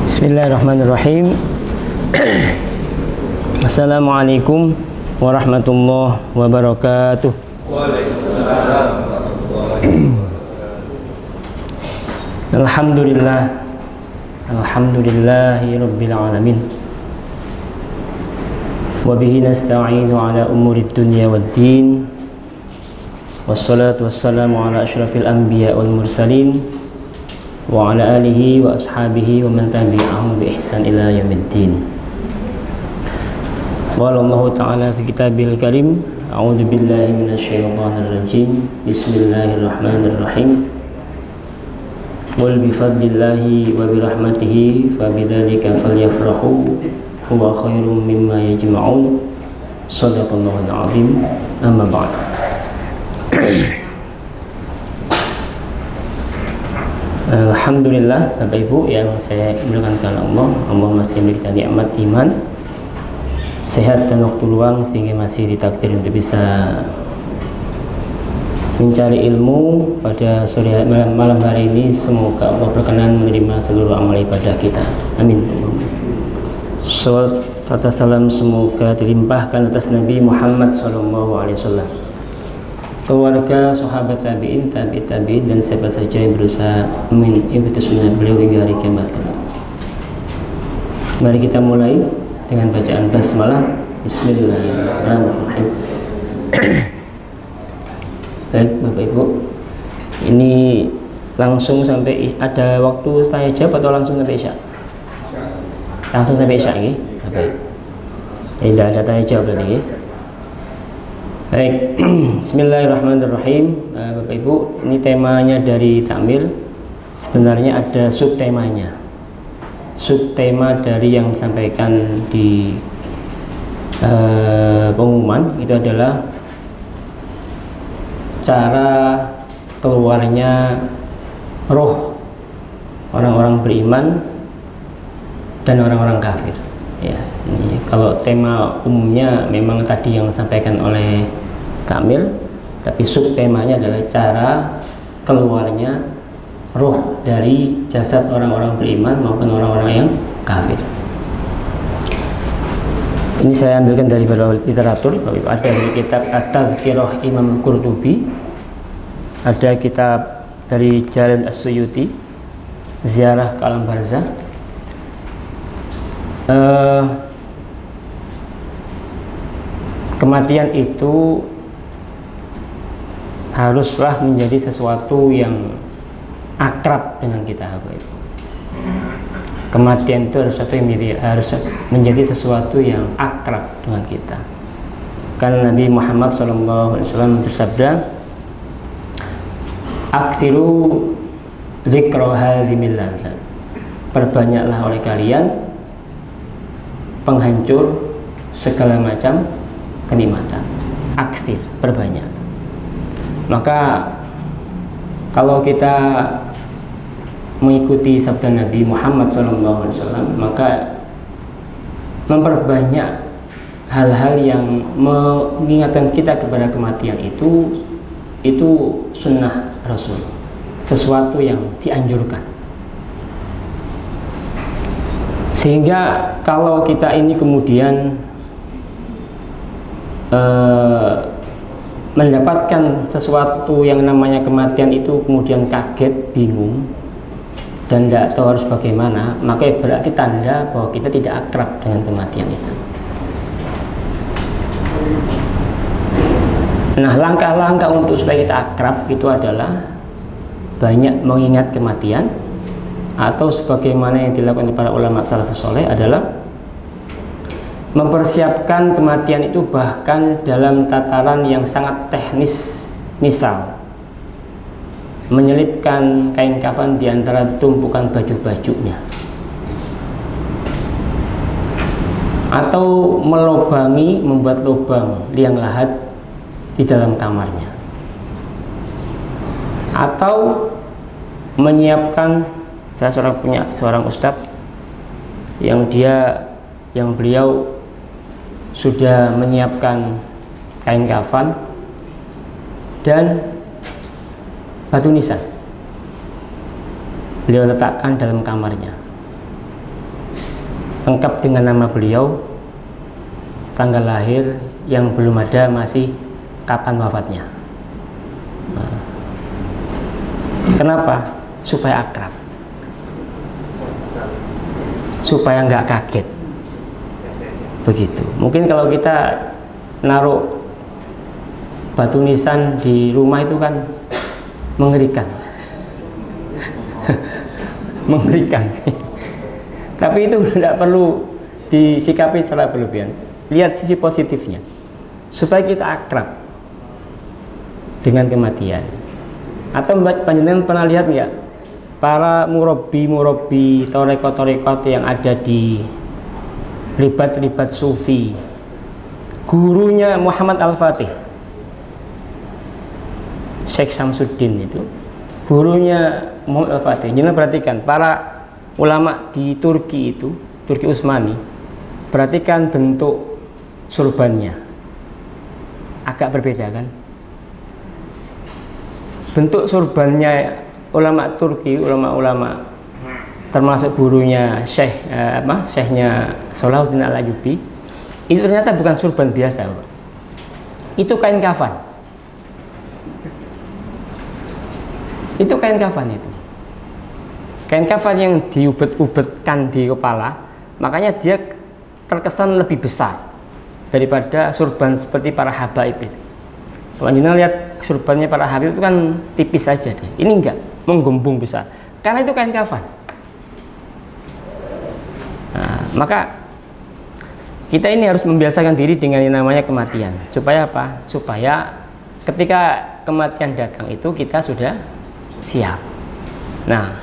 Bismillahirrahmanirrahim. Assalamualaikum warahmatullahi wabarakatuh. Waalaikumsalam warahmatullahi wabarakatuh. Alhamdulillah, alhamdulillahi rabbil alamin. Wabihi nasta'inu ala umurid dunya waddin. Wassalatu wassalamu ala asyrafil anbiya wal mursalin wa ala alihi wa ashabihi wa man tabi'ahum bi ihsan ila yaumiddin. Qala Allah ta'ala fi kitabil karim, a'udzu billahi minasyaitonir rajim. Bismillahirrahmanirrahim. Qul bi fadlillahi wa bi rahmatihi fa bidzalika falyafrahu huwa khairum mimma yajma'un. Shadaqallahul azim. Amma ba'd. Alhamdulillah, Bapak Ibu yang saya muliakan karena Allah masih memberi kita nikmat iman, sehat dan waktu luang sehingga masih ditakdir untuk bisa mencari ilmu pada sore malam hari ini. Semoga Allah berkenan menerima seluruh amal ibadah kita. Amin. Salawat serta salam semoga dilimpahkan atas Nabi Muhammad SAW, keluarga, sahabat tabi'in, tabi'in dan siapa saja yang berusaha mengikuti sunnah beliau hingga hari kiamat. Mari kita mulai dengan bacaan basmalah. Bismillahirrahmanirrahim. Baik Bapak Ibu, ini langsung sampai ada waktu tanya jawab atau langsung sampai isya? Langsung sampai isya ini. Baik. Tidak ada tanya jawab berarti. Baik, Bismillahirrahmanirrahim. Bapak Ibu, ini temanya dari takmir. Sebenarnya ada subtemanya. Subtema dari yang disampaikan di pengumuman itu adalah cara keluarnya roh orang-orang beriman dan orang-orang kafir. Ya, ini kalau tema umumnya memang tadi yang disampaikan oleh Kamil, tapi subtemanya adalah cara keluarnya roh dari jasad orang-orang beriman maupun orang-orang yang kafir. Ini saya ambilkan dari beberapa literatur. Ada dari kitab At-Tadhkirah Imam Qurtubi, ada kitab dari Jalal As-Suyuti, Ziarah ke Alam Barzakh. Kematian itu haruslah menjadi sesuatu yang akrab dengan kita, Bapak Ibu. Kematian itu harus menjadi sesuatu yang akrab dengan kita. Karena Nabi Muhammad SAW bersabda, "Aktsiru dzikra hadzimil ladzat." Perbanyaklah oleh kalian penghancur segala macam kenikmatan. Aktsir, perbanyak. Maka kalau kita mengikuti sabda Nabi Muhammad SAW, maka memperbanyak hal-hal yang mengingatkan kita kepada kematian itu sunnah Rasul, sesuatu yang dianjurkan. Sehingga kalau kita ini kemudian mendapatkan sesuatu yang namanya kematian itu kemudian kaget, bingung, dan tidak tahu harus bagaimana, maka berarti tanda bahwa kita tidak akrab dengan kematian itu. Nah, langkah-langkah untuk supaya kita akrab itu adalah banyak mengingat kematian, atau sebagaimana yang dilakukan oleh para ulama salafus saleh adalah mempersiapkan kematian itu bahkan dalam tataran yang sangat teknis. Misal menyelipkan kain kafan di antara tumpukan baju-bajunya, atau membuat lubang liang lahat di dalam kamarnya, atau menyiapkan. Saya punya seorang ustadz yang beliau sudah menyiapkan kain kafan dan batu nisan. Beliau letakkan dalam kamarnya. lengkap dengan nama beliau, tanggal lahir, yang belum ada masih kapan wafatnya. Kenapa? Supaya akrab, supaya nggak kaget. Begitu. Mungkin kalau kita naruh batu nisan di rumah itu kan mengerikan. Mengerikan. Tapi itu tidak perlu disikapi secara berlebihan. Lihat sisi positifnya, supaya kita akrab dengan kematian. Atau panjenengan pernah lihat nggak para murabbi torekot yang ada di ribat sufi, gurunya Muhammad Al-Fatih, Syekh Samsuddin itu gurunya Muhammad Al-Fatih. Jangan perhatikan para ulama di Turki itu, Turki Utsmani, perhatikan bentuk surbannya agak berbeda kan. Bentuk surbannya ulama Turki, ulama-ulama termasuk gurunya Syekhnya Salahuddin Al-Ayyubi, itu ternyata bukan surban biasa, Pak. Itu kain kafan. Itu kain kafan itu. Kain kafan yang diubet-ubetkan di kepala, makanya dia terkesan lebih besar daripada surban seperti para habaib itu. Kalau Anda lihat surbannya para habib itu kan tipis saja deh. Ini enggak, menggumbung besar. Karena itu kain kafan. Nah, maka kita ini harus membiasakan diri dengan yang namanya kematian. Supaya apa? Supaya ketika kematian datang itu kita sudah siap. Nah,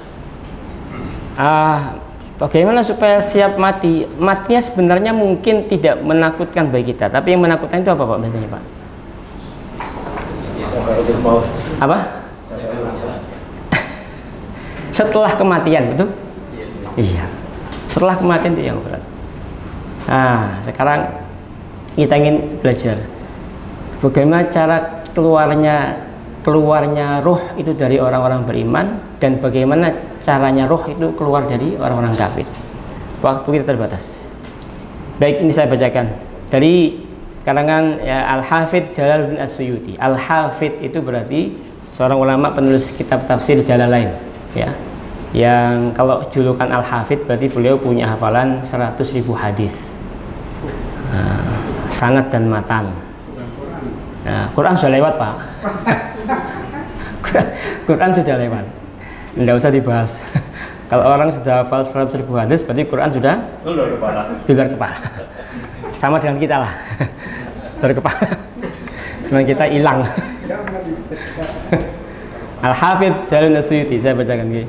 bagaimana supaya siap mati? Matinya sebenarnya mungkin tidak menakutkan bagi kita, tapi yang menakutkan itu apa, Pak, biasanya, Pak? Apa? Setelah kematian, betul? Iya. Setelah kematian itu yang berat. Nah, sekarang kita ingin belajar bagaimana cara keluarnya roh itu dari orang-orang beriman, dan bagaimana caranya roh itu keluar dari orang-orang kafir. Waktu kita terbatas. Baik, ini saya bacakan dari karangan ya, Al-Hafidz Jalaluddin As-Suyuti. Al-Hafidz itu berarti seorang ulama penulis kitab tafsir Jalalain, ya. Yang kalau julukan Al-Hafidz berarti beliau punya hafalan 100.000 hadis. Sanad dan matan. Nah, Quran sudah lewat, Pak. Quran sudah lewat. Tidak usah dibahas. Kalau orang sudah hafal 100.000 hadis, berarti Quran sudah di luar kepala. Sama dengan kita lah. Dari kepala. Cuma kita hilang. Al-Hafidz Jalaluddin As-Suyuti, saya bacakan ini.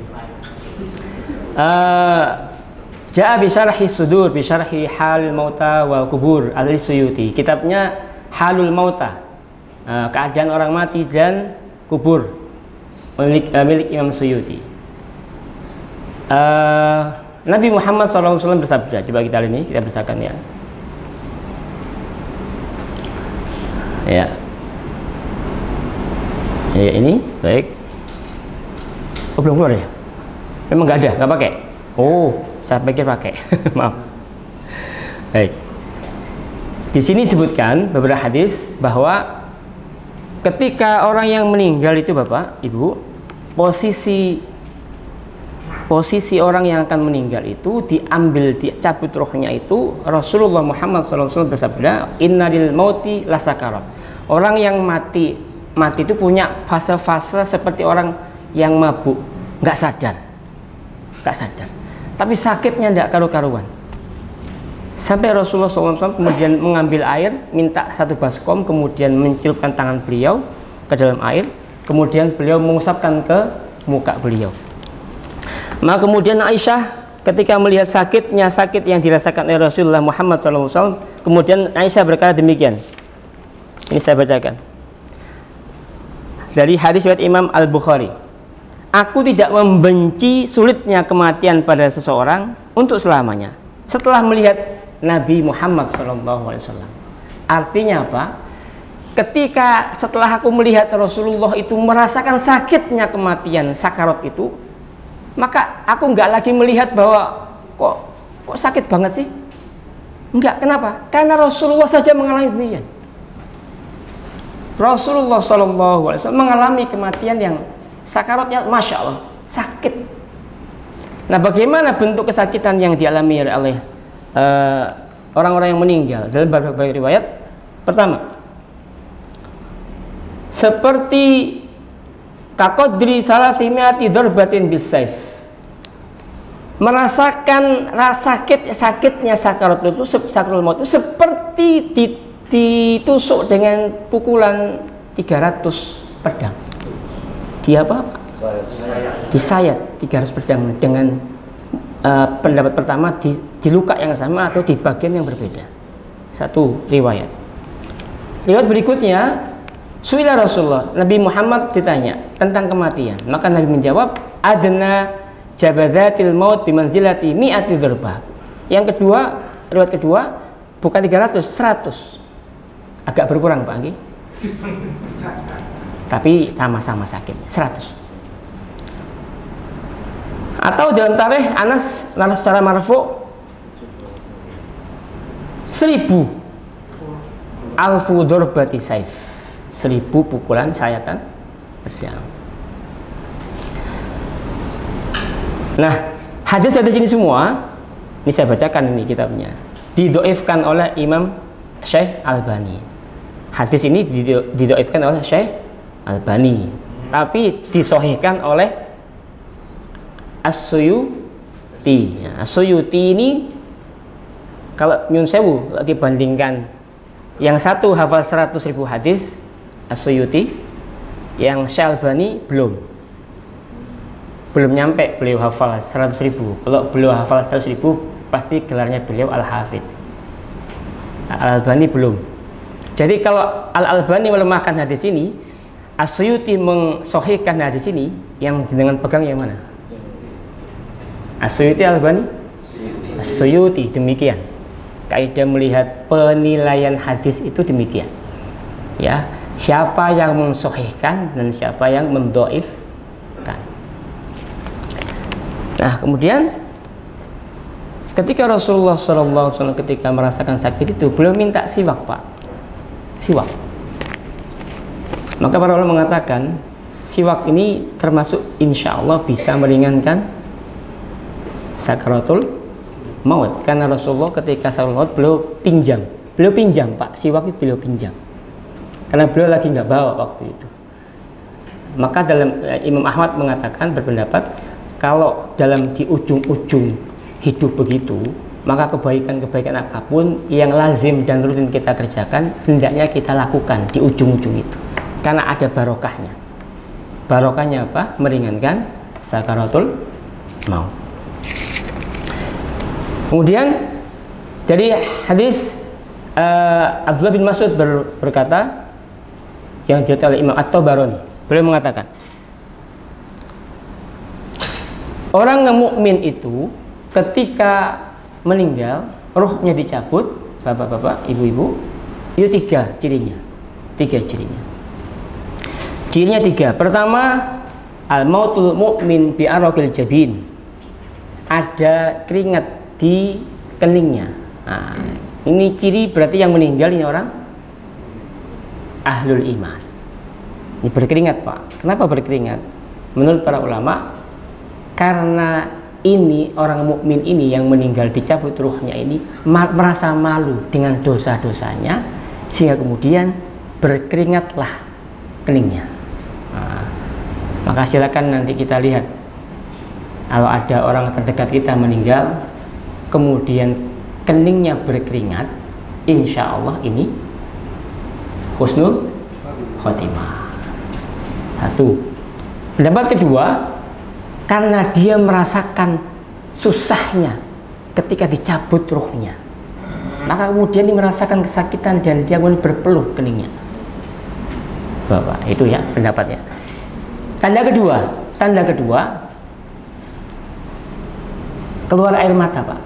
Ja'a bi syarhi sudur bi syarhi halil mauta wal kubur al-Suyuti. Kitabnya Halul Mauta, keadaan orang mati dan kubur, milik Imam Suyuti. Nabi Muhammad SAW bersabda, coba kita lihat ini, kita bacakan ya. Ya, ini baik. Oh, belum keluar ya? Memang nggak ada, nggak pakai. Oh, saya pikir pakai. Maaf. Baik. Di sini disebutkan beberapa hadis bahwa ketika orang yang meninggal itu, Bapak, Ibu, posisi orang yang akan meninggal itu diambil, dicabut rohnya itu, Rasulullah Muhammad SAW bersabda, Inna lil mauti lasakarat. Orang yang mati itu punya fase-fase seperti orang yang mabuk, nggak sadar, tapi sakitnya tidak karu-karuan. Sampai Rasulullah SAW kemudian mengambil air, minta satu baskom, kemudian mencelupkan tangan beliau ke dalam air, kemudian beliau mengusapkan ke muka beliau. Maka kemudian Aisyah ketika melihat sakit yang dirasakan oleh Rasulullah Muhammad SAW, kemudian Aisyah berkata demikian. Ini saya bacakan dari hadis riwayat Imam Al-Bukhari. Aku tidak membenci sulitnya kematian pada seseorang untuk selamanya setelah melihat Nabi Muhammad SAW. Artinya apa? Ketika setelah aku melihat Rasulullah itu merasakan sakitnya kematian, sakarat itu, maka aku nggak lagi melihat bahwa kok kok sakit banget sih? Enggak, kenapa? Karena Rasulullah saja mengalami demikian. Rasulullah SAW mengalami kematian yang sakaratnya Masya Allah sakit. Nah, bagaimana bentuk kesakitan yang dialami oleh orang-orang yang meninggal dalam berbagai riwayat? Pertama, seperti kaqadri salasimiati darbatin bisayf, merasakan sakitnya sakaratul maut itu seperti ditusuk dengan pukulan 300 pedang. Dia apa? Disayat 300 pedang dengan pendapat pertama di luka yang sama atau di bagian yang berbeda. Satu riwayat. Riwayat berikutnya, suila Rasulullah, Nabi Muhammad ditanya tentang kematian, maka Nabi menjawab, adna jabadatil maut bimanzilati mi'ati dzarbah. Yang kedua, riwayat kedua, bukan 300, 100. Agak berkurang Pak Anggi. Tapi sama-sama sakit, 100. Atau dalam tarikh Anas secara marfu 1000 alfu darbati saif, 1000 pukulan sayatan pedang. Nah, hadis-hadis ini semua, ini saya bacakan ini kitabnya, didoifkan oleh Imam Syekh Albani. Hadis ini didoifkan oleh Syekh Albani, tapi disohihkan oleh As-Suyuti. Nah, As-Suyuti ini kalau nyun sewu dibandingkan yang satu hafal 100.000 hadis As-Suyuti, yang Syekh Albani belum nyampe beliau hafal 100.000. Kalau beliau hafal 100.000 pasti gelarnya beliau Al-Hafidh. Al-Albani belum. Jadi kalau Al-Albani melemahkan hadis ini, As-Suyuti mensahihkan hadis ini, yang dengan pegang yang mana? As-Suyuti Al-Albani? As-Suyuti, demikian. Kaidah melihat penilaian hadis itu demikian. Ya, siapa yang mensahihkan dan siapa yang mendhaifkan. Nah, kemudian ketika Rasulullah SAW ketika merasakan sakit itu, beliau minta siwak Pak, siwak. Maka para ulama mengatakan siwak ini termasuk insya Allah bisa meringankan sakaratul maut, karena Rasulullah ketika sakaratul maut beliau pinjam Pak, siwak itu beliau pinjam karena beliau lagi nggak bawa waktu itu. Maka dalam Imam Ahmad mengatakan, berpendapat kalau dalam di ujung-ujung hidup begitu, maka kebaikan-kebaikan apapun yang lazim dan rutin kita kerjakan, hendaknya kita lakukan di ujung-ujung itu, karena ada barokahnya. Barokahnya apa? Meringankan sakaratul maut. Kemudian dari hadis Abdullah bin Mas'ud berkata, yang diriwayatkan oleh Imam At-Tabarani, beliau mengatakan, orang yang mukmin itu ketika meninggal, ruhnya dicabut, bapak-bapak, ibu-ibu, itu tiga cirinya. Cirinya tiga. Pertama, al-mautul mu'min bi araqil jabin. Ada keringat di keningnya. Nah, ini ciri berarti yang meninggal ini orang ahlul iman. Ini berkeringat Pak. Kenapa berkeringat? Menurut para ulama, karena ini orang mukmin ini yang meninggal dicabut ruhnya ini merasa malu dengan dosa-dosanya, sehingga kemudian berkeringatlah keningnya. Nah, maka silakan nanti kita lihat, kalau ada orang terdekat kita meninggal kemudian keningnya berkeringat, insya Allah ini husnul khotimah. Satu. Pendapat kedua, karena dia merasakan susahnya ketika dicabut ruhnya, maka kemudian dia merasakan kesakitan dan dia pun berpeluh keningnya. Bapak, itu ya pendapatnya. Tanda kedua, keluar air mata Pak.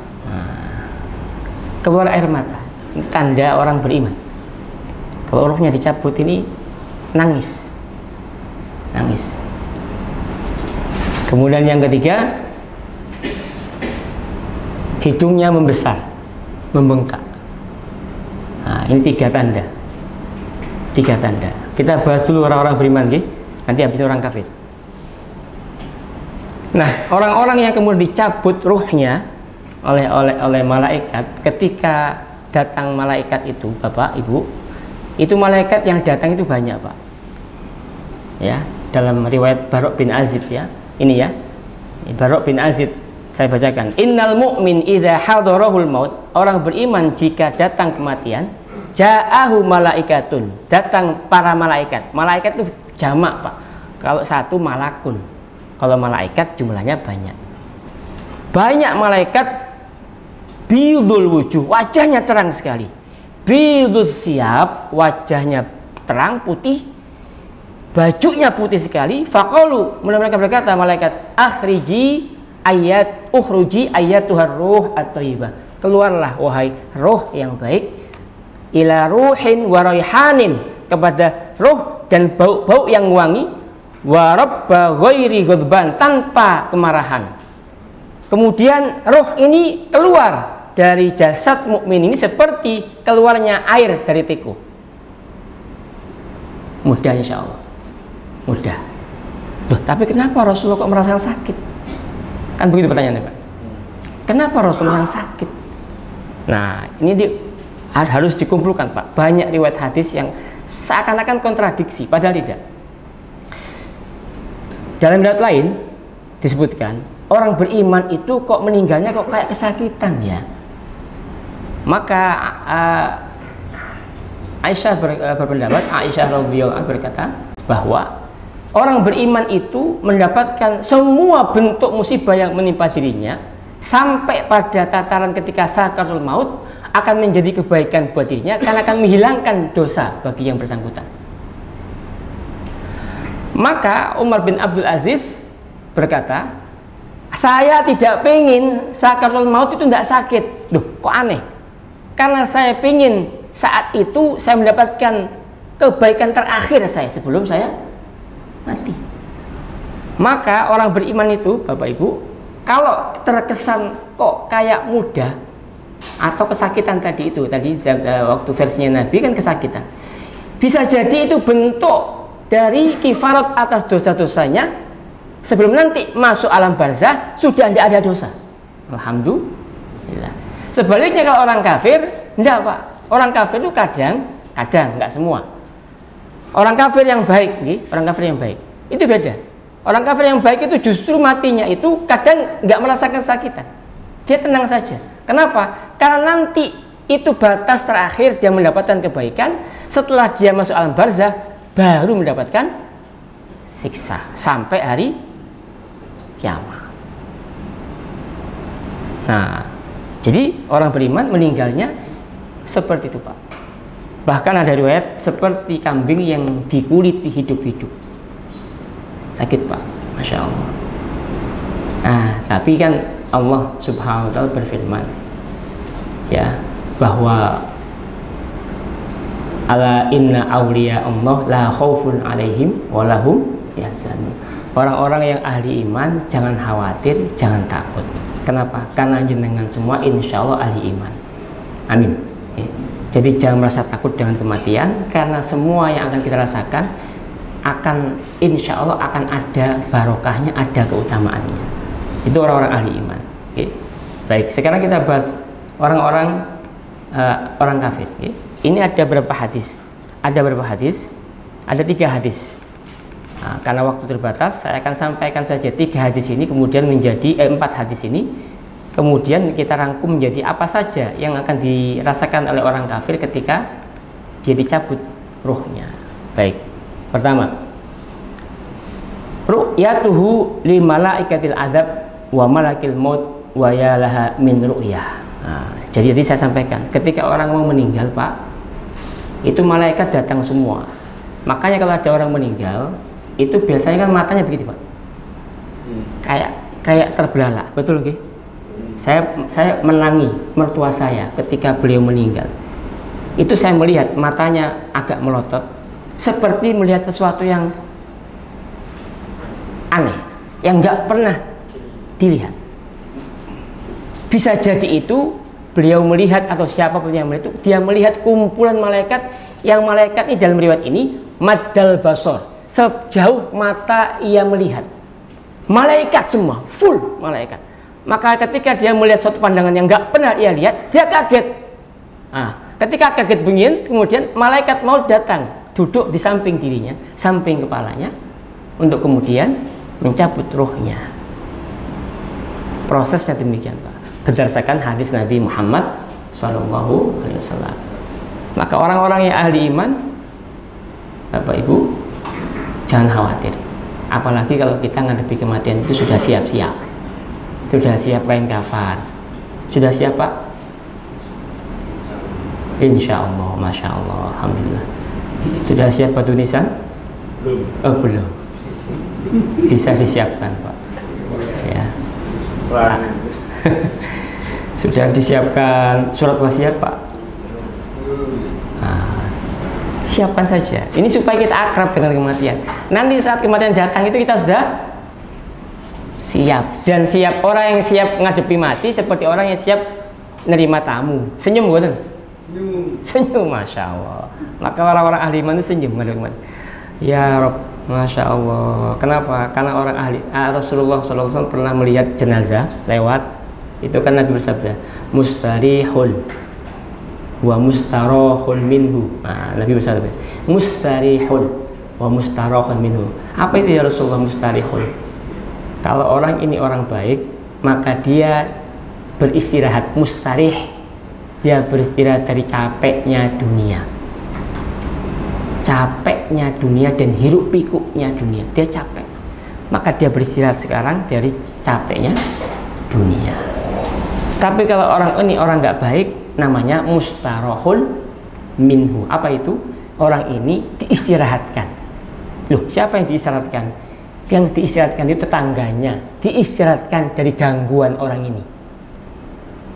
Keluar air mata, tanda orang beriman. Kalau ruhnya dicabut ini nangis. Kemudian yang ketiga, hidungnya membesar, membengkak. Nah, ini 3 tanda. 3 tanda. Kita bahas dulu orang-orang beriman, nanti habis orang kafir. Nah, orang-orang yang kemudian dicabut ruhnya oleh malaikat, ketika datang malaikat itu, Bapak, Ibu, itu malaikat yang datang itu banyak, Pak. Ya, dalam riwayat Barok bin Azib ya. Ini ya. Barok bin Azib, saya bacakan. Innal mu'min idza hadarahul maut, orang beriman jika datang kematian, ja'ahu malaikatun, datang para malaikat. Malaikat itu jamak, Pak. Kalau satu malakun. Kalau malaikat jumlahnya banyak. Banyak malaikat bidul wujuh, wajahnya terang sekali. Bidul siap, wajahnya terang putih. Bajunya putih sekali. Faqalu, mereka berkata malaikat, ukhruji ayatuhar ruh at-thayyibah. Keluarlah wahai roh yang baik, ila ruhin wa raihanin, kepada roh dan bau-bau yang wangi, wa rabba ghairi ghadban, tanpa kemarahan. Kemudian roh ini keluar dari jasad mukmin ini seperti keluarnya air dari teko. Mudah insya Allah. Mudah. Loh, tapi kenapa Rasulullah kok merasakan sakit? Kan begitu pertanyaannya, Pak. Kenapa Rasulullah sakit? Nah, ini harus dikumpulkan, Pak. Banyak riwayat hadis yang seakan-akan kontradiksi, padahal tidak. Dalam riwayat lain disebutkan, orang beriman itu kok meninggalnya kok kayak kesakitan ya. Maka Aisyah berpendapat, Aisyah radhiyallahu anha berkata bahwa orang beriman itu mendapatkan semua bentuk musibah yang menimpa dirinya sampai pada tataran ketika sakaratul maut akan menjadi kebaikan buat dirinya karena akan menghilangkan dosa bagi yang bersangkutan. Maka Umar bin Abdul Aziz berkata, saya tidak pengen sakaratul maut itu tidak sakit. Duh, kok aneh? Karena saya pengen saat itu saya mendapatkan kebaikan terakhir saya sebelum saya mati. Maka orang beriman itu, Bapak Ibu, kalau terkesan kok kayak mudah atau kesakitan tadi itu, waktu versinya Nabi kan kesakitan, bisa jadi itu bentuk dari kifarat atas dosa-dosanya sebelum nanti masuk alam barzah sudah tidak ada dosa. Alhamdulillah. Sebaliknya kalau orang kafir, enggak, Pak. Orang kafir itu kadang, enggak semua. Orang kafir yang baik, orang kafir yang baik itu beda. Orang kafir yang baik itu justru matinya itu kadang nggak merasakan kesakitan, dia tenang saja. Kenapa? Karena nanti itu batas terakhir dia mendapatkan kebaikan. Setelah dia masuk alam barzah baru mendapatkan siksa sampai hari kiamat. Nah, jadi orang beriman meninggalnya seperti itu, Pak. Bahkan ada riwayat seperti kambing yang dikuliti hidup-hidup. Sakit, Pak. Masya Allah. Nah, tapi kan Allah subhanahu wa ta'ala berfirman ya, bahwa ala inna awliya Allah la khaufun alaihim walahum yahzanun. Orang-orang yang ahli iman jangan khawatir, jangan takut. Kenapa? Karena jenengan semua insya Allah ahli iman. Amin. Jadi jangan merasa takut dengan kematian, karena semua yang akan kita rasakan akan insya Allah akan ada barokahnya, ada keutamaannya. Itu orang-orang ahli iman. Oke. Baik, sekarang kita bahas orang-orang orang kafir. Oke. Ini ada berapa hadis? Ada berapa hadis? Ada 3 hadis. Nah, karena waktu terbatas, saya akan sampaikan saja 3 hadis ini, kemudian menjadi 4 hadis ini. Kemudian kita rangkum menjadi apa saja yang akan dirasakan oleh orang kafir ketika dia dicabut ruhnya. Baik, pertama, ru'yatuhu li malaikatil adab wa malakil maut wa yalaha min ru'yah. Nah, jadi saya sampaikan, ketika orang mau meninggal, Pak, itu malaikat datang semua. Makanya kalau ada orang meninggal, itu biasanya kan matanya begitu, Pak, kayak terbelalak, betul nggih? Saya menangi mertua saya ketika beliau meninggal. Itu saya melihat matanya agak melotot, seperti melihat sesuatu yang aneh, yang nggak pernah dilihat. Bisa jadi itu beliau melihat, atau siapapun yang melihat itu, dia melihat kumpulan malaikat, yang malaikat ini dalam riwayat ini maddal basor, sejauh mata ia melihat. Malaikat semua, full malaikat. Maka ketika dia melihat suatu pandangan yang nggak pernah ia lihat, dia kaget. Ketika kaget begini, kemudian malaikat mau datang, duduk di samping dirinya, samping kepalanya, untuk kemudian mencabut ruhnya. Prosesnya demikian, Pak, berdasarkan hadis Nabi Muhammad SAW. Maka orang-orang yang ahli iman, Bapak Ibu, jangan khawatir. Apalagi kalau kita menghadapi kematian itu sudah siap-siap, sudah siap kain kafan, sudah siap, Pak. Insya Allah, Masya Allah, Alhamdulillah. Sudah siap batu nisan? Belum. Oh, belum. Bisa disiapkan, Pak. Ya. Sudah disiapkan surat wasiat, Pak. Siapkan saja. Ini supaya kita akrab dengan kematian. Nanti saat kematian datang itu kita sudah siap. Dan siap, orang yang siap ngadepi mati seperti orang yang siap nerima tamu. Senyum, bukan? Senyum, Masya Allah. Maka orang-orang ahli iman itu senyum ngadepi mati. Ya Rob, Masya Allah. Kenapa? Karena orang ahli, Rasulullah SAW pernah melihat jenazah lewat. Itu kan Nabi bersabda, mustarihul wa mustarahun minhu. Nabi bersabda, mustarihun wa mustarahun minhu. Apa itu ya Rasulullah mustarihun? Kalau orang ini orang baik, maka dia beristirahat. Mustarih, dia beristirahat dari capeknya dunia, capeknya dunia dan hiruk pikuknya dunia. Dia capek, maka dia beristirahat sekarang dari capeknya dunia. Tapi kalau orang ini orang nggak baik, namanya mustarahul minhu. Apa itu? Orang ini diistirahatkan. Loh, siapa yang diistirahatkan? Yang diistirahatkan itu tetangganya, diistirahatkan dari gangguan orang ini.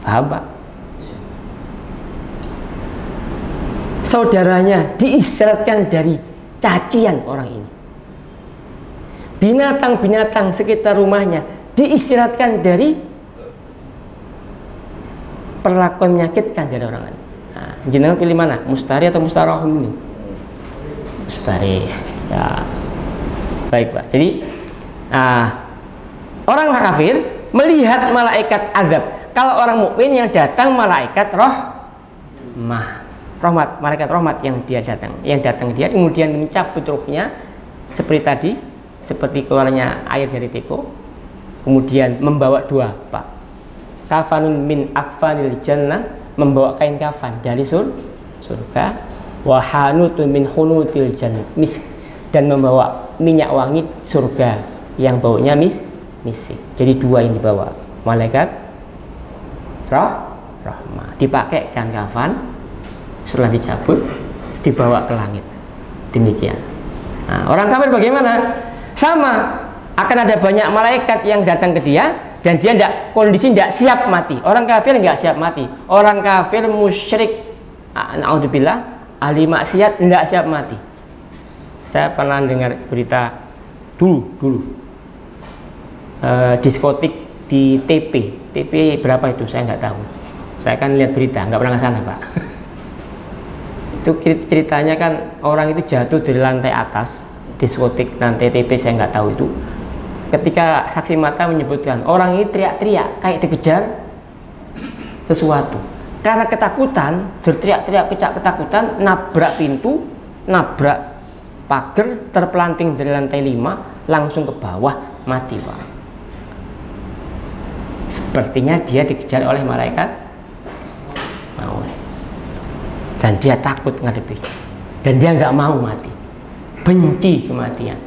Paham, Pak? Saudaranya diistirahatkan dari cacian orang ini. Binatang-binatang sekitar rumahnya diistirahatkan dari perlakuan menyakitkan dari orang lain. Jenengan pilih mana? Mustari atau mustarahum ini? Mustari. Ya. Baik, Pak. Jadi orang kafir melihat malaikat azab. Kalau orang mukmin yang datang malaikat rahmat, malaikat rahmat yang datang dia kemudian mencabut ruhnya seperti tadi, seperti keluarnya air dari teko, kemudian membawa dua, Pak. Kafanun min akfanil jannah, membawa kain kafan dari surga, wa hanutun min hunutil jannah, dan membawa minyak wangi surga yang baunya misik. Jadi dua yang dibawa, malaikat rahmah, dipakaikan kafan, setelah dicabut dibawa ke langit. Demikian. Orang kafir bagaimana? Sama, akan ada banyak malaikat yang datang ke dia dan dia kondisi tidak siap mati. Orang kafir nggak siap mati. Orang kafir musyrik, naudzubillah, ahli maksiat tidak siap mati. Saya pernah dengar berita dulu diskotik di TP berapa itu saya nggak tahu. Saya kan lihat berita, nggak pernah ke sana, Pak. Itu ceritanya kan orang itu jatuh dari lantai atas diskotik, lantai TP saya nggak tahu itu. Ketika saksi mata menyebutkan orang ini teriak-teriak kayak dikejar sesuatu, karena ketakutan, berteriak-teriak ketakutan, nabrak pintu, nabrak pagar, terpelanting dari lantai 5 langsung ke bawah, mati, Pak. Sepertinya dia dikejar oleh malaikat maut dan dia takut ngadepi, dan dia nggak mau mati, benci kematian.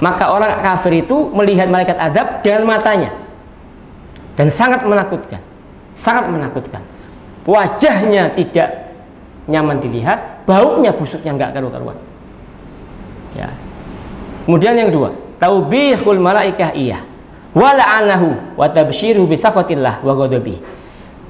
Maka orang kafir itu melihat malaikat azab dengan matanya dan sangat menakutkan, wajahnya tidak nyaman dilihat, baunya busuknya nggak karu-karuan. Ya. Kemudian yang kedua, taubihul malaikah wala'anahu wa tabsyiruhu bi sakhatillah wa ghadabi.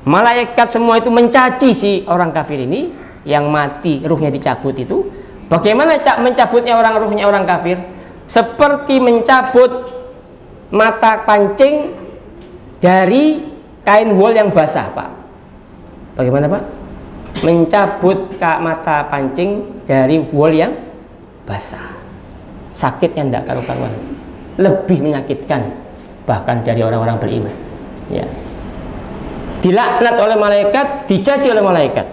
Malaikat semua itu mencaci si orang kafir ini yang mati, ruhnya dicabut itu. Bagaimana mencabutnya ruhnya orang kafir? Seperti mencabut mata pancing dari kain wol yang basah, Pak. Bagaimana, Pak? Mencabut mata pancing dari wol yang basah. Sakitnya tidak karu-karuan, lebih menyakitkan bahkan dari orang-orang beriman. Ya. Dilaknat oleh malaikat, dicaci oleh malaikat.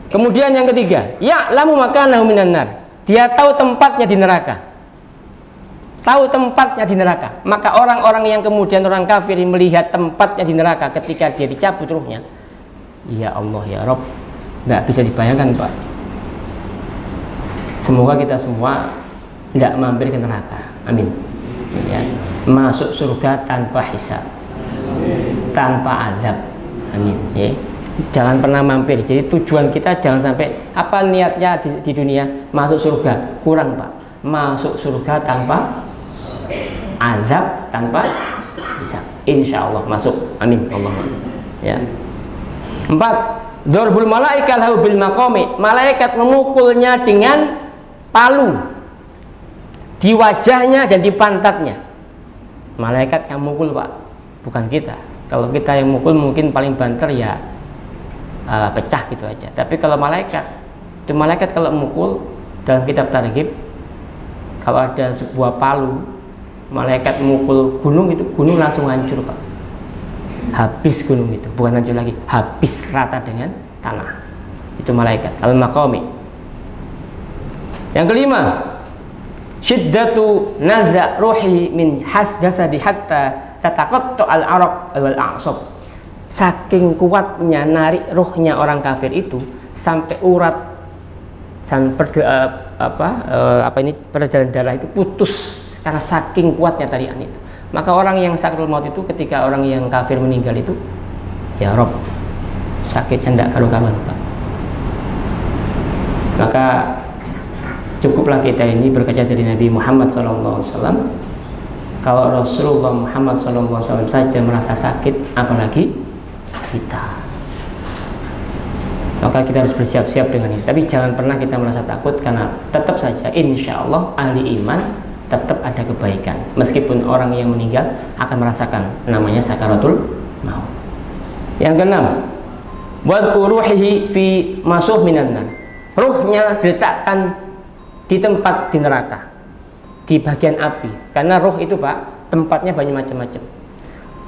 Kemudian yang ketiga, ya'lamu makanahu minan nar. Dia tahu tempatnya di neraka. Tahu tempatnya di neraka. Maka orang-orang yang kemudian orang kafir melihat tempatnya di neraka ketika dia dicabut ruhnya, ya Allah ya Rabb, nggak bisa dibayangkan, Pak. Semoga kita semua tidak mampir ke neraka. Amin. Ya. Masuk surga tanpa hisab, tanpa azab. Amin. Ya. Jangan pernah mampir. Jadi tujuan kita jangan sampai apa niatnya di dunia masuk surga, kurang, Pak. Masuk surga tanpa azab, tanpa hisab. Insya Allah masuk. Amin. Allahumma. Ya. 4. Darbul malaika lahu bil maqami. Malaikat memukulnya dengan palu di wajahnya dan di pantatnya. Malaikat yang mukul, Pak, bukan kita. Kalau kita yang mukul mungkin paling banter ya pecah gitu aja. Tapi kalau malaikat, itu malaikat kalau mukul, dalam kitab Targhib, kalau ada sebuah palu, malaikat mukul gunung, itu gunung langsung hancur, Pak. Habis gunung itu, bukan hancur lagi, habis rata dengan tanah. Itu malaikat al-maqami. Yang kelima, syiddatu naza ruhi min has jasadi hatta tataqattu al-araq wal a'sab. Saking kuatnya narik ruhnya orang kafir itu sampai urat, sampai peredaran darah itu putus karena saking kuatnya tarikan itu. Maka orang yang sakratul maut itu ketika orang yang kafir meninggal itu, ya Rob, sakitnya tidak karu-karuan, Pak. Maka cukuplah kita ini berkaca dari Nabi Muhammad SAW. Kalau Rasulullah Muhammad SAW saja merasa sakit, apalagi kita. Maka kita harus bersiap-siap dengan ini. Tapi jangan pernah kita merasa takut, karena tetap saja insya Allah ahli iman tetap ada kebaikan. Meskipun orang yang meninggal akan merasakan namanya sakaratul maut. Yang keenam, buat ruhihi fi masuh minan nar. Ruhnya diletakkan di tempat di neraka, di bagian api. Karena ruh itu, Pak, tempatnya banyak macam-macam.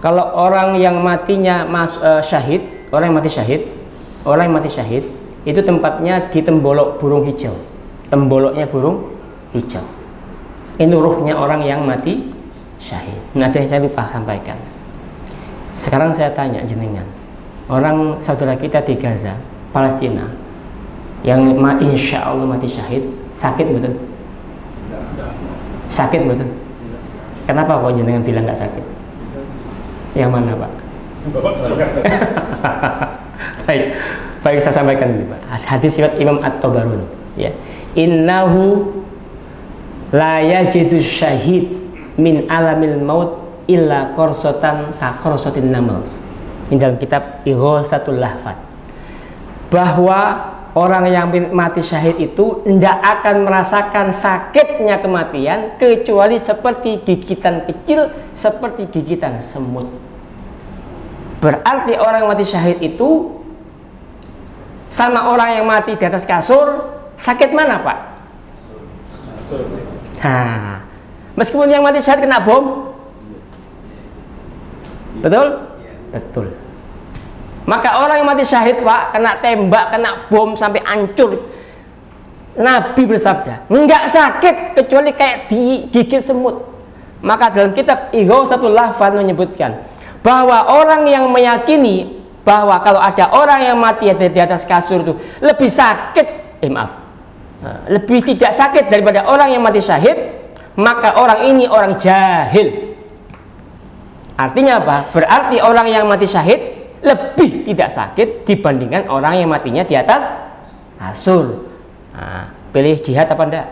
Kalau orang yang matinya syahid, orang yang mati syahid itu tempatnya di tembolok burung hijau. Temboloknya burung hijau. Itu ruhnya orang yang mati syahid. Nah, ada yang saya lupa sampaikan. Sekarang saya tanya jenengan, orang saudara kita di Gaza, Palestina, yang insya Allah mati syahid, sakit betul? Sakit betul? Kenapa kok jenengan bilang nggak sakit? Yang mana, Pak? Baik, saya sampaikan dulu, Pak. Hadis riwayat Imam At-Tabarani, ya. Innahu la yajidu syahid min alamil maut illa korsotan ka korsotin namal. Ini dalam kitab Ighosatul Lahfad. Bahwa orang yang mati syahid itu tidak akan merasakan sakitnya kematian kecuali seperti gigitan kecil, seperti gigitan semut. Berarti orang yang mati syahid itu sama orang yang mati di atas kasur, sakit mana, Pak? Nah, meskipun yang mati syahid kena bom, betul? Betul. Maka orang yang mati syahid, Pak, kena tembak, kena bom sampai hancur, Nabi bersabda, enggak sakit kecuali kayak digigit semut. Maka dalam kitab Ighosatul Lahfad menyebutkan bahwa orang yang meyakini bahwa kalau ada orang yang mati di atas kasur itu lebih sakit, lebih tidak sakit daripada orang yang mati syahid, maka orang ini orang jahil. Artinya apa? Berarti orang yang mati syahid lebih tidak sakit dibandingkan orang yang matinya di atas kasur. Nah, pilih jihad apa enggak?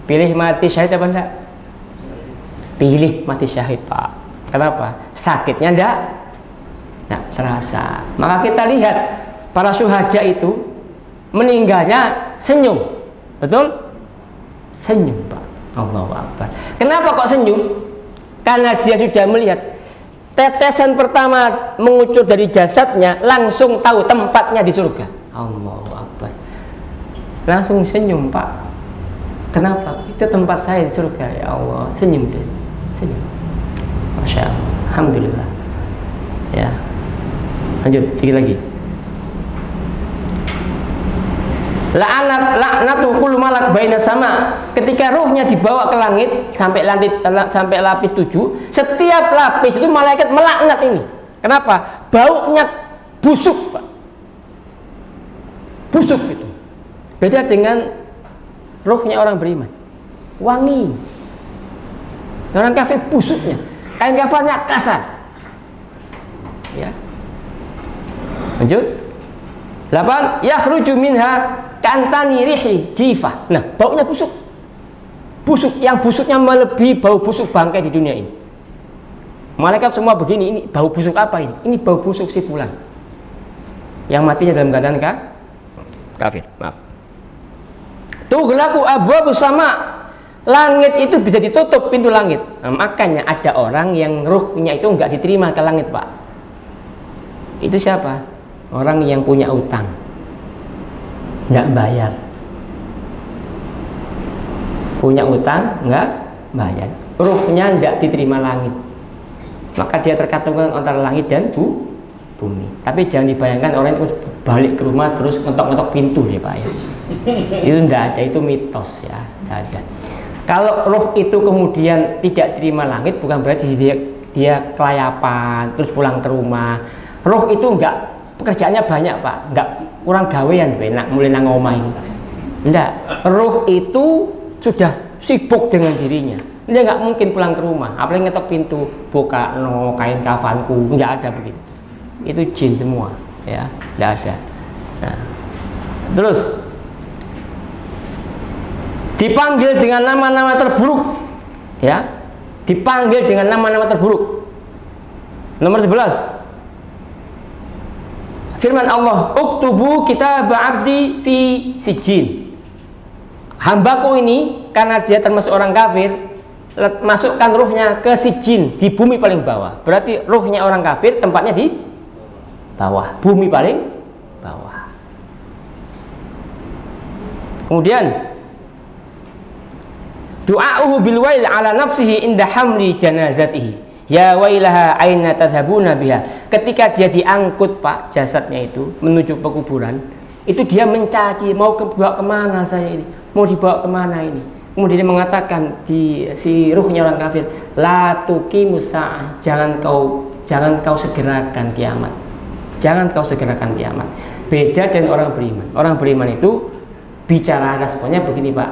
Pilih mati syahid apa enggak? Pilih mati syahid, Pak. Kenapa? Sakitnya enggak terasa. Maka kita lihat para syuhada itu meninggalnya senyum, betul? Senyum, Pak. Allahu Akbar. Kenapa kok senyum? Karena dia sudah melihat tetesan pertama mengucur dari jasadnya, langsung tahu tempatnya di surga. Allahu Akbar. Langsung senyum, Pak. Kenapa? Itu tempat saya di surga, ya Allah. Senyum dia. Senyum. Masya Allah. Alhamdulillah. Ya. Lanjut, dikit lagi. La'natu kullu malak baina sama. Ketika ruhnya dibawa ke langit sampai lapis 7, setiap lapis itu malaikat melaknat ini. Kenapa? Baunya busuk, Pak. Busuk itu. Beda dengan ruhnya orang beriman. Wangi. Orang kafir busuknya. Kain kafannya kasar. Ya. Lanjut. 8. Yakhruju minha kantani rihi jifah. Nah, baunya busuk. Busuk, yang busuknya melebihi bau busuk bangkai di dunia ini. Malaikat semua begini, ini bau busuk apa ini? Ini bau busuk si fulan. Yang matinya dalam keadaan kafir. Maaf. Tughlaqu abwabus sama. Langit itu bisa ditutup, pintu langit. Nah, makanya ada orang yang ruhnya itu nggak diterima ke langit, Pak. Itu siapa? Orang yang punya utang, nggak bayar. Punya utang, nggak bayar. Ruhnya nggak diterima langit. Maka dia terkatungkan antara langit dan bumi. Tapi jangan dibayangkan orang itu balik ke rumah terus ngetok-ngetok pintu deh, Pak. Ya. Itu nggak ada, itu mitos ya, nggak ada. Kalau roh itu kemudian tidak terima langit, bukan berarti dia kelayapan terus pulang ke rumah. Roh itu enggak, pekerjaannya banyak, Pak, enggak kurang gawean enak mulai nang omah ini. Enggak, roh itu sudah sibuk dengan dirinya. Dia enggak mungkin pulang ke rumah, apalagi ngetok pintu, buka no kain kafanku, enggak ada begitu. Itu jin semua, ya, enggak ada. Nah, terus dipanggil dengan nama-nama terburuk, ya, dipanggil dengan nama-nama terburuk. Nomor 11, firman Allah, uktubu kitab abdi fi sijin. Hambaku ini, karena dia termasuk orang kafir, masukkan ruhnya ke sijin, di bumi paling bawah. Berarti ruhnya orang kafir tempatnya di bawah, bumi paling bawah. Kemudian du'a'uhu bil wail ala nafsihi inda hamli janazatihi. Ya wailaha aina tadhabuna biha. Ketika dia diangkut, Pak, jasadnya itu menuju pekuburan, itu dia mencaci, mau dibawa kemana saya ini? Mau dibawa kemana ini? Kemudian dia mengatakan si ruhnya orang kafir, la tuqimus sa'ah, jangan kau segerakan kiamat. Jangan kau segerakan kiamat. Beda dengan orang beriman. Orang beriman itu bicara responnya begini, Pak.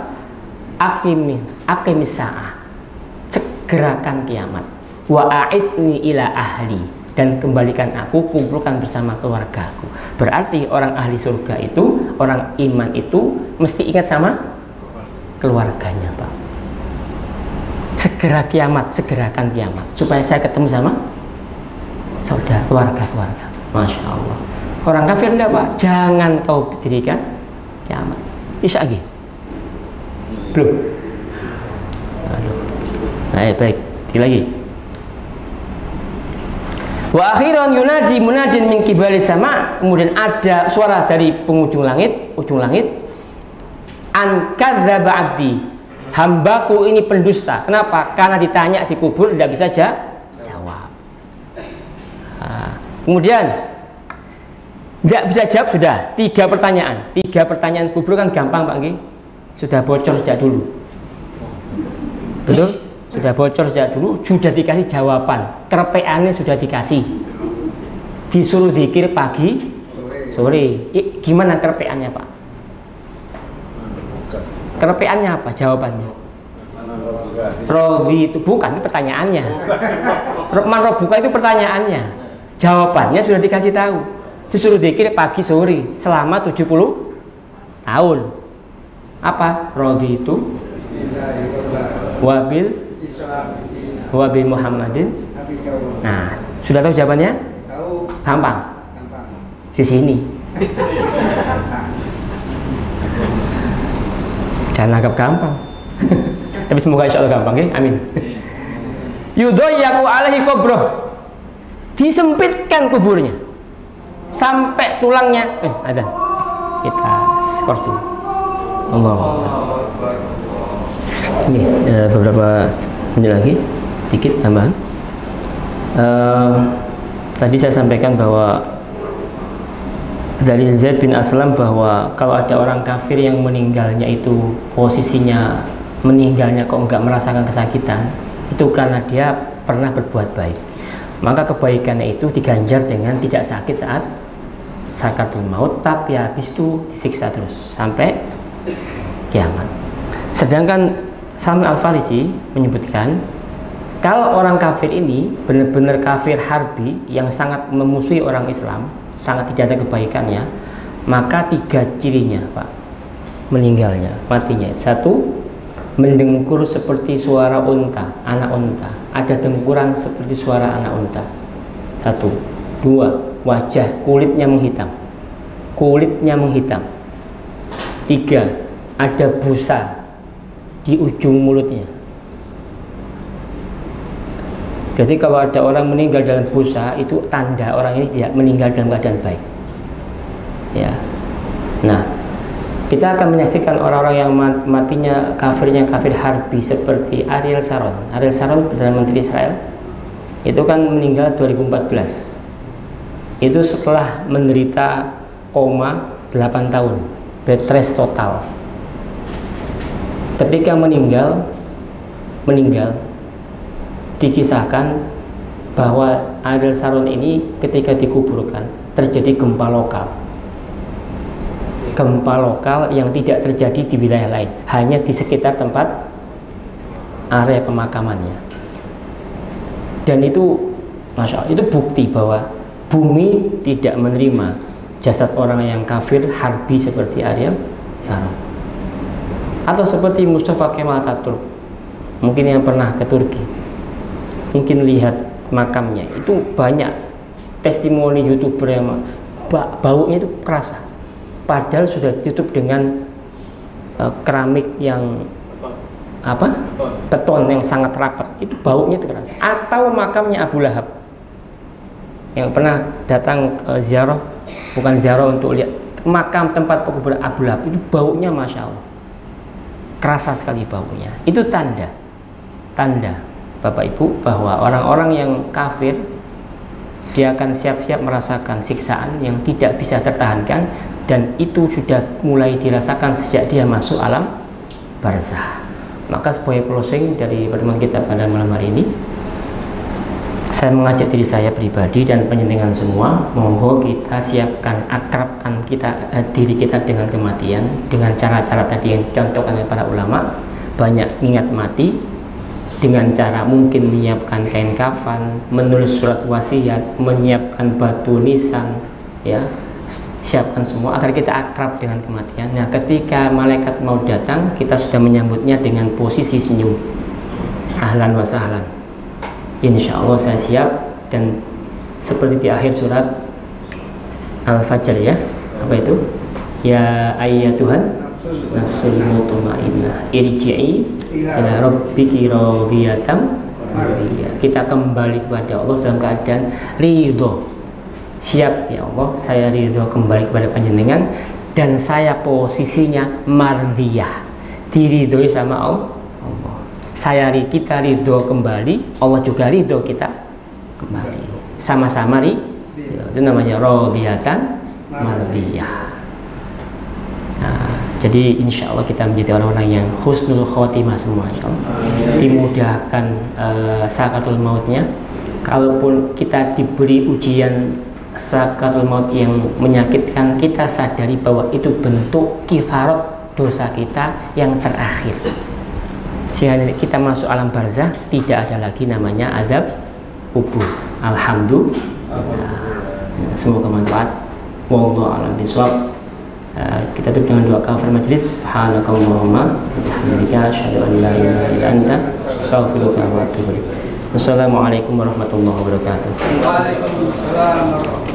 Aqimis sa'ah, segerakan kiamat, wa a'idni ila ahli, dan kembalikan aku, kumpulkan bersama keluargaku. Berarti orang ahli surga itu, orang iman itu mesti ingat sama keluarganya, Pak. Segera kiamat, segerakan kiamat, supaya saya ketemu sama saudara, keluarga. Masya Allah. Orang kafir enggak, Pak, jangan kau dirikan kiamat. Bisa lagi belum? Aduh. Baik, lagi. Wa akhiran yunadi munadin min kibali sama. Kemudian ada suara dari penghujung langit, ujung langit. An kadzdzaba abdi, hambaku ini pendusta. Kenapa? Karena ditanya di kubur tidak bisa jawab. Nah, kemudian nggak bisa jawab, sudah 3 pertanyaan. 3 pertanyaan kubur kan gampang, Pak Nggih. Sudah bocor sejak dulu, betul? Sudah bocor sejak dulu, sudah dikasih jawaban, kerpeannya sudah dikasih, disuruh zikir pagi, sore. Gimana kerpeannya, Pak? Kerpeannya apa? Jawabannya? Robi itu bukan, ini pertanyaannya. Man robuka itu pertanyaannya. Jawabannya sudah dikasih tahu, disuruh zikir pagi sore selama 70 tahun. Apa? Rodi itu wabil Muhammadin. Nah, sudah tahu jawabannya? Gampang. Di sini. Jangan anggap gampang. Tapi semoga insya Allah gampang, ya? Amin. Yudayyaku alaihi qabruh, disempitkan kuburnya sampai tulangnya ada. Kita skor sini. Allah. Ini beberapa menit lagi, dikit tambahan. Tadi saya sampaikan bahwa dari Zaid bin Aslam bahwa kalau ada orang kafir yang meninggalnya itu posisinya meninggalnya kok enggak merasakan kesakitan, itu karena dia pernah berbuat baik. Maka kebaikannya itu diganjar dengan tidak sakit saat sakaratul maut, tapi habis itu disiksa terus sampai kiamat. Sedangkan Salman Al-Farisi menyebutkan kalau orang kafir ini benar-benar kafir harbi yang sangat memusuhi orang Islam, sangat tidak ada kebaikannya, maka 3 cirinya Pak meninggalnya, matinya. 1, mendengkur seperti suara unta, anak unta, ada dengkuran seperti suara anak unta. 1. 2, wajah kulitnya menghitam, 3, ada busa di ujung mulutnya. Jadi kalau ada orang meninggal dalam busa, itu tanda orang ini tidak meninggal dalam keadaan baik. Ya. Nah, kita akan menyaksikan orang-orang yang matinya kafirnya kafir harbi seperti Ariel Sharon. Ariel Sharon Perdana Menteri Israel itu kan meninggal 2014. Itu setelah menderita koma 8 tahun, bed rest total. Ketika meninggal dikisahkan bahwa Ariel Sharon ini ketika dikuburkan terjadi gempa lokal yang tidak terjadi di wilayah lain, hanya di sekitar tempat area pemakamannya. Dan itu Masya Allah, itu bukti bahwa bumi tidak menerima jasad orang yang kafir harbi seperti Ariel Sharon. Atau seperti Mustafa Kemal Atatürk, mungkin yang pernah ke Turki, mungkin lihat makamnya, itu banyak testimoni YouTuber yang baunya itu kerasa, padahal sudah ditutup dengan keramik yang beton yang sangat rapat, itu baunya itu kerasa. Atau makamnya Abu Lahab, yang pernah datang ziarah, bukan ziarah untuk lihat makam tempat pekuburan Abu Lahab, itu baunya Masya Allah kerasa sekali baunya. Itu tanda Bapak Ibu bahwa orang-orang yang kafir dia akan siap-siap merasakan siksaan yang tidak bisa tertahankan, dan itu sudah mulai dirasakan sejak dia masuk alam barzah. Maka sebagai closing dari pertemuan kita pada malam hari ini, saya mengajak diri saya pribadi dan penjenengan semua, monggo kita siapkan, akrabkan diri kita dengan kematian dengan cara-cara tadi yang dicontohkan oleh para ulama. Banyak ingat mati dengan cara mungkin menyiapkan kain kafan, menulis surat wasiat, menyiapkan batu nisan, ya, siapkan semua agar kita akrab dengan kematian. Nah, ketika malaikat mau datang, kita sudah menyambutnya dengan posisi senyum, ahlan wa sahlan. Insya Allah saya siap. Dan seperti di akhir surat Al-Fajr, ya, apa itu? Ya ayyatuhan nafsul mutmainnah irji'i ila rabbiki radiyatan mardiyah. Kita kembali kepada Allah dalam keadaan ridho. Siap ya Allah, saya ridho kembali kepada panjenengan, dan saya posisinya mardiyah, diridhoi sama Allah. Kita ridho kembali, Allah juga ridho kita kembali, sama-sama itu namanya radiyatan mardiyah. Nah, jadi insya Allah kita menjadi orang-orang yang husnul khotimah semua, insya Allah. Dimudahkan sakaratul mautnya. Kalaupun kita diberi ujian sakaratul maut yang menyakitkan, kita sadari bahwa itu bentuk kifarat dosa kita yang terakhir, sehingga kita masuk alam barzah tidak ada lagi namanya azab kubur. Alhamdulillah. Semoga manfaat. Wallahu a'lam bishawab. Kita tutup dengan doa kafir majlis. Subhanakallahumma wa bihamdika asyhadu an la ilaha illa anta astaghfiruka wa atubu ilaik. Wassalamualaikum warahmatullahi wabarakatuh. Waalaikumsalam.